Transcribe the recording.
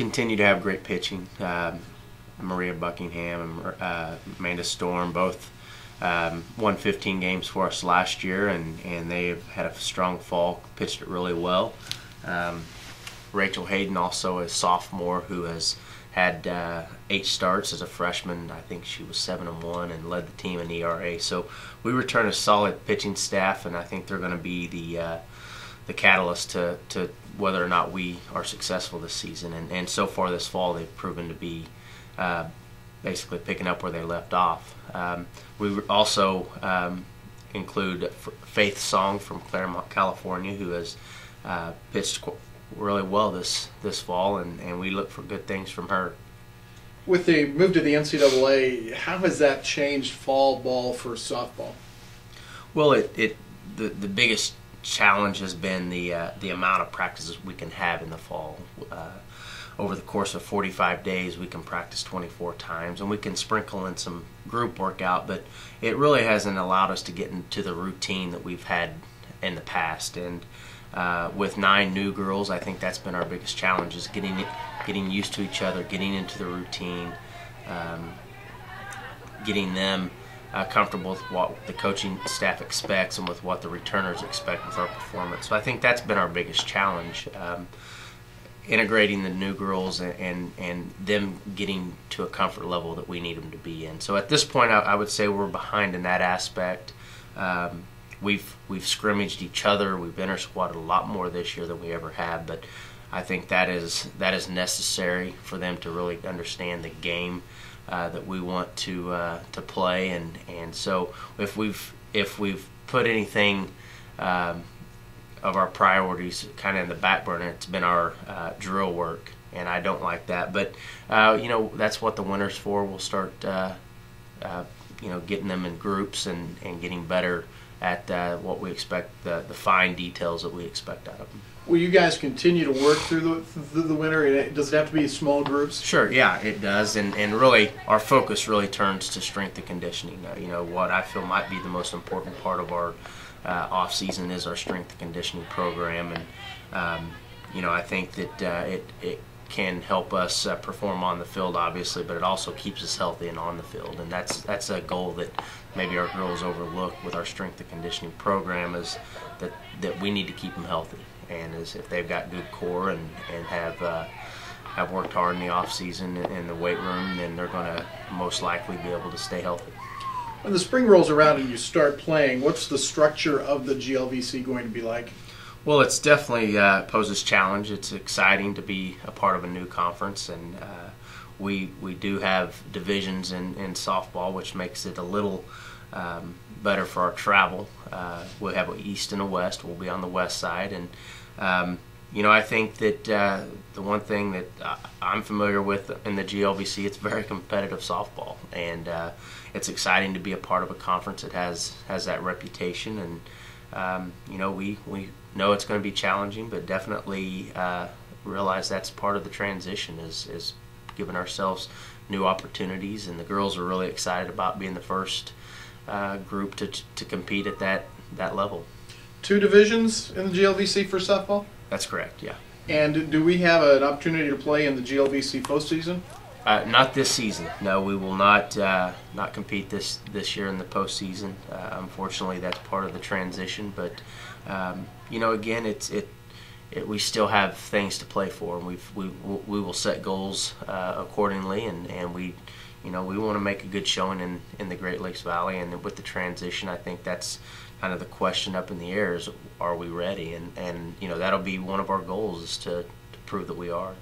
continue to have great pitching. Maria Buckingham and Amanda Storm both won 15 games for us last year, and they have had a strong fall, pitched it really well. Rachel Hayden, also a sophomore, who has had 8 starts as a freshman. I think she was 7-1 and led the team in ERA. So we return a solid pitching staff, and I think they're going to be the catalyst to whether or not we are successful this season. And so far this fall, they've proven to be basically picking up where they left off. We also include Faith Song from Claremont, California, who has pitched really well this fall, and we look for good things from her. With the move to the NCAA, how has that changed fall ball for softball? Well, the biggest challenge has been the amount of practices we can have in the fall. Over the course of 45 days, we can practice 24 times, and we can sprinkle in some group workout, but it really hasn't allowed us to get into the routine that we've had in the past. And with 9 new girls, I think that's been our biggest challenge, is getting used to each other, getting into the routine, getting them comfortable with what the coaching staff expects and with what the returners expect with our performance. So I think that's been our biggest challenge, integrating the new girls and them getting to a comfort level that we need them to be in. So at this point, I would say we're behind in that aspect. We've scrimmaged each other. We've inter-squatted a lot more this year than we ever have, but I think that is necessary for them to really understand the game that we want to play. And so if we've put anything of our priorities kind of in the back burner, it's been our drill work, and I don't like that. But that's what the winter's for. We'll start getting them in groups and getting better at what we expect, the fine details that we expect out of them. Will you guys continue to work through the winter? Does it have to be small groups? Sure, yeah, it does. And really, our focus really turns to strength and conditioning. What I feel might be the most important part of our off-season is our strength and conditioning program. And, I think that it can help us perform on the field, obviously, but it also keeps us healthy and on the field. And that's a goal that maybe our girls overlook with our strength and conditioning program, is that we need to keep them healthy. And as if they've got good core and have worked hard in the off season in the weight room, then they're going to most likely be able to stay healthy. When the spring rolls around and you start playing, what's the structure of the GLVC going to be like? Well, it's definitely poses challenge. It's exciting to be a part of a new conference, and we do have divisions in softball, which makes it a little better for our travel. We'll have an east and a west. We'll be on the west side, and I think that the one thing that I'm familiar with in the GLVC, it's very competitive softball, and it's exciting to be a part of a conference that has that reputation. And we know it's going to be challenging, but definitely realize that's part of the transition, is giving ourselves new opportunities. And the girls are really excited about being the first group to compete at that level. 2 divisions in the GLVC for softball? That's correct, yeah. And do we have an opportunity to play in the GLVC postseason? Not this season. No, we will not compete this year in the postseason. Unfortunately, that's part of the transition. But again, we still have things to play for, and we will set goals accordingly, and we want to make a good showing in the Great Lakes Valley. And with the transition, I think that's kind of the question up in the air: is, are we ready? And that'll be one of our goals, is to prove that we are.